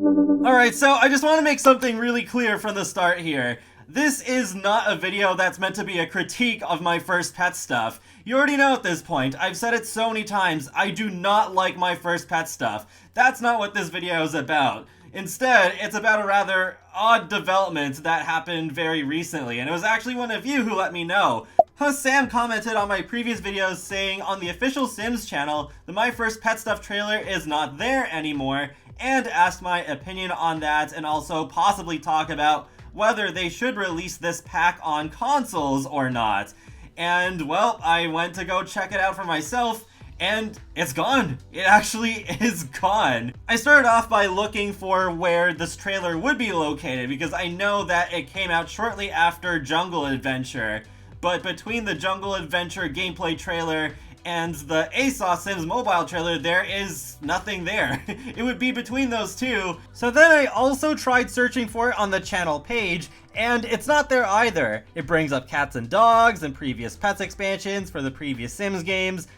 Alright, so I just want to make something really clear from the start here. This is not a video that's meant to be a critique of my first pet stuff. You already know at this point, I've said it so many times, I do not like my first pet stuff. That's not what this video is about. Instead, it's about a rather odd development that happened very recently, and it was actually one of you who let me know. Sam commented on my previous videos saying on the official Sims channel, the My First Pet Stuff trailer is not there anymore, and asked my opinion on that, and also possibly talk about whether they should release this pack on consoles or not. And, well, I went to go check it out for myself, and it's gone. It actually is gone. I started off by looking for where this trailer would be located, because I know that it came out shortly after Jungle Adventure. But between the Jungle Adventure gameplay trailer and the ASOS Sims mobile trailer, there is nothing there. It would be between those two. So then I also tried searching for it on the channel page, and it's not there either. It brings up cats and dogs and previous pets expansions for the previous Sims games,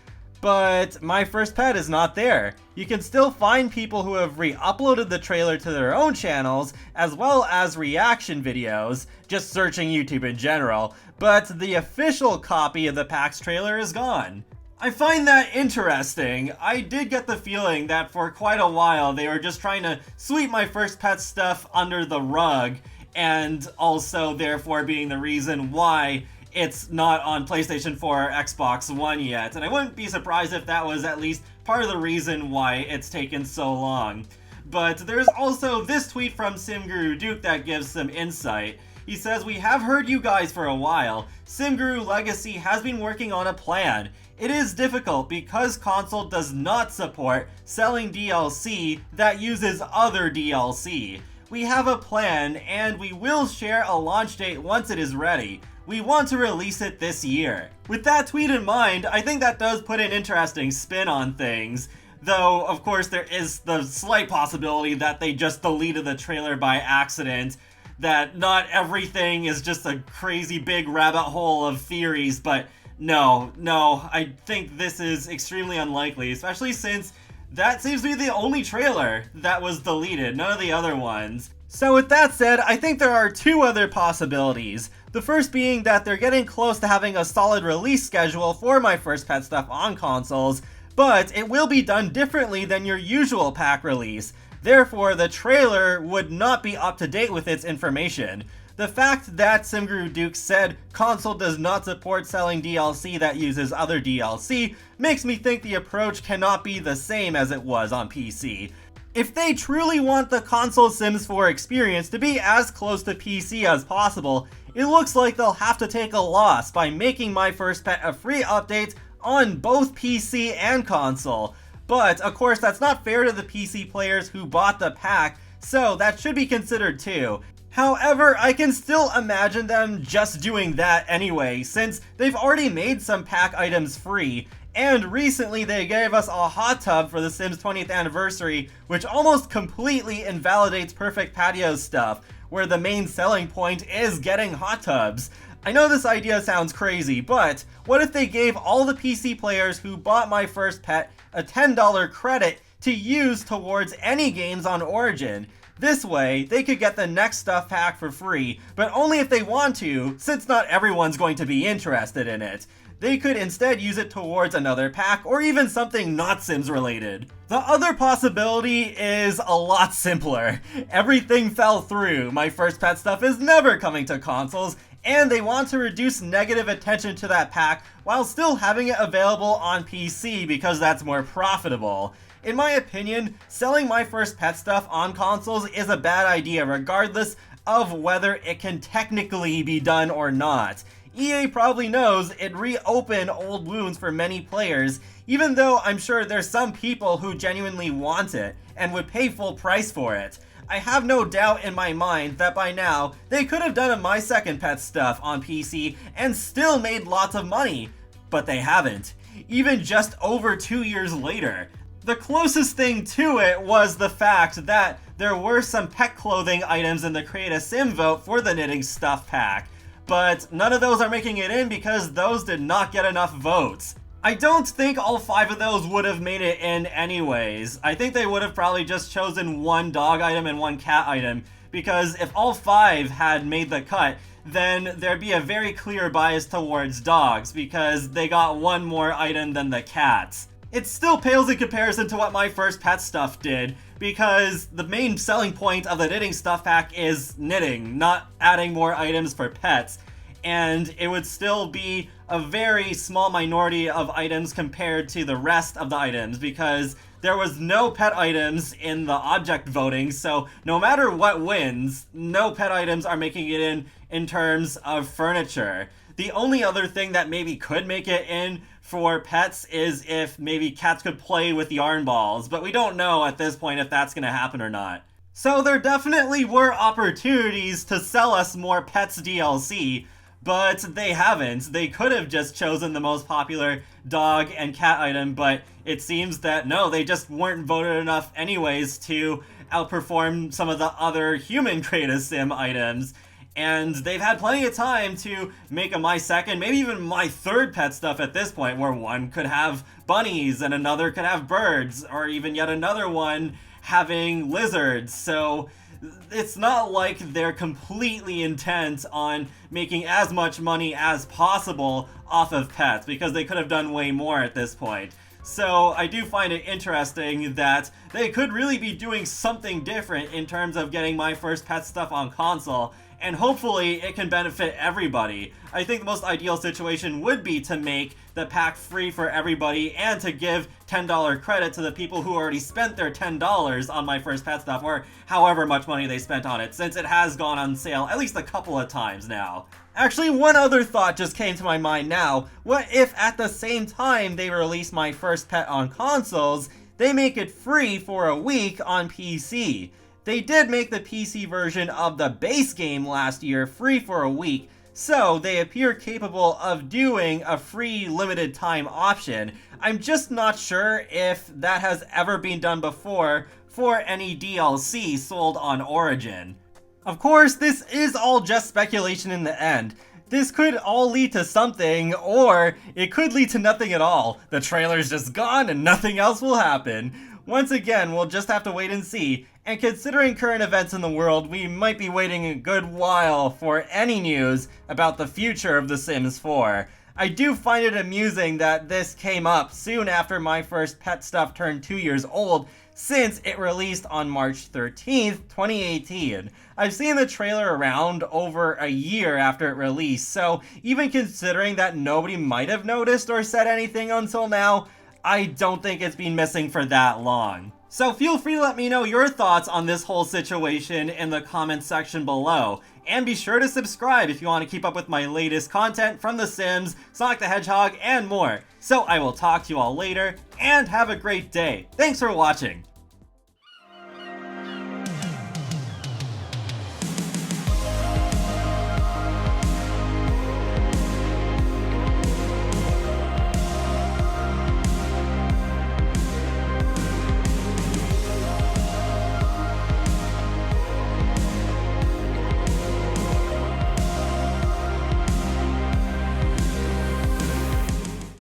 but My First Pet is not there. You can still find people who have re-uploaded the trailer to their own channels, as well as reaction videos, just searching YouTube in general, but the official copy of the PAX trailer is gone. I find that interesting. I did get the feeling that for quite a while they were just trying to sweep My First Pet stuff under the rug, and also therefore being the reason why it's not on PlayStation 4 or Xbox One yet, and I wouldn't be surprised if that was at least part of the reason why it's taken so long. But there's also this tweet from SimGuru Duke that gives some insight. He says, "We have heard you guys for a while. SimGuru Legacy has been working on a plan. It is difficult because console does not support selling DLC that uses other DLC. We have a plan and we will share a launch date once it is ready. We want to release it this year." With that tweet in mind, I think that does put an interesting spin on things. Though, of course, there is the slight possibility that they just deleted the trailer by accident, that not everything is just a crazy big rabbit hole of theories, but no, I think this is extremely unlikely, especially since that seems to be the only trailer that was deleted, none of the other ones. So with that said, I think there are two other possibilities. The first being that they're getting close to having a solid release schedule for My First Pet stuff on consoles, but it will be done differently than your usual pack release. Therefore, the trailer would not be up to date with its information. The fact that SimGuru Duke said console does not support selling DLC that uses other DLC makes me think the approach cannot be the same as it was on PC. If they truly want the console Sims 4 experience to be as close to PC as possible, it looks like they'll have to take a loss by making My First Pet a free update on both PC and console. But, of course, that's not fair to the PC players who bought the pack, so that should be considered too. However, I can still imagine them just doing that anyway, since they've already made some pack items free, and recently they gave us a hot tub for the Sims 20th anniversary, which almost completely invalidates Perfect Patio stuff, where the main selling point is getting hot tubs. I know this idea sounds crazy, but what if they gave all the PC players who bought My First Pet a $10 credit to use towards any games on Origin? This way, they could get the next stuff pack for free, but only if they want to, since not everyone's going to be interested in it. They could instead use it towards another pack, or even something not Sims related. The other possibility is a lot simpler. Everything fell through. My First Pet stuff is never coming to consoles, and they want to reduce negative attention to that pack while still having it available on PC because that's more profitable. In my opinion, selling My First Pet stuff on consoles is a bad idea regardless of whether it can technically be done or not. EA probably knows it'd reopen old wounds for many players, even though I'm sure there's some people who genuinely want it and would pay full price for it. I have no doubt in my mind that by now, they could have done a My Second Pet stuff on PC and still made lots of money, but they haven't, even just over 2 years later. The closest thing to it was the fact that there were some pet clothing items in the Create a Sim vote for the Knitting Stuff pack, but none of those are making it in because those did not get enough votes. I don't think all 5 of those would have made it in anyways. I think they would have probably just chosen one dog item and one cat item, because if all 5 had made the cut, then there'd be a very clear bias towards dogs, because they got one more item than the cats. It still pales in comparison to what my first pet stuff did, because the main selling point of the knitting stuff pack is knitting, not adding more items for pets. And it would still be a very small minority of items compared to the rest of the items, because there was no pet items in the object voting, so no matter what wins, no pet items are making it in terms of furniture. The only other thing that maybe could make it in for pets is if maybe cats could play with yarn balls, but we don't know at this point if that's going to happen or not. So there definitely were opportunities to sell us more Pets DLC, but they haven't. They could have just chosen the most popular dog and cat item, but it seems that no, they just weren't voted enough anyways to outperform some of the other human Create-A-Sim items. And they've had plenty of time to make a my second, maybe even my third pet stuff at this point, where one could have bunnies and another could have birds, or even yet another one having lizards. So it's not like they're completely intent on making as much money as possible off of pets, because they could have done way more at this point. So I do find it interesting that they could really be doing something different in terms of getting my first pet stuff on console, and hopefully it can benefit everybody. I think the most ideal situation would be to make the pack free for everybody and to give $10 credit to the people who already spent their $10 on my first pet stuff, or however much money they spent on it, since it has gone on sale at least a couple of times now. Actually, one other thought just came to my mind now. What if at the same time they release my first pet on consoles, they make it free for a week on PC? They did make the PC version of the base game last year free for a week, so they appear capable of doing a free limited time option. I'm just not sure if that has ever been done before for any DLC sold on Origin. Of course, this is all just speculation in the end. This could all lead to something, or it could lead to nothing at all. The trailer's just gone and nothing else will happen. Once again, we'll just have to wait and see. And considering current events in the world, we might be waiting a good while for any news about the future of The Sims 4. I do find it amusing that this came up soon after my first pet stuff turned 2 years old, since it released on March 13th, 2018. I've seen the trailer around over a year after it released, so even considering that nobody might have noticed or said anything until now, I don't think it's been missing for that long. So feel free to let me know your thoughts on this whole situation in the comments section below. And be sure to subscribe if you want to keep up with my latest content from The Sims, Sonic the Hedgehog, and more. So I will talk to you all later, and have a great day. Thanks for watching!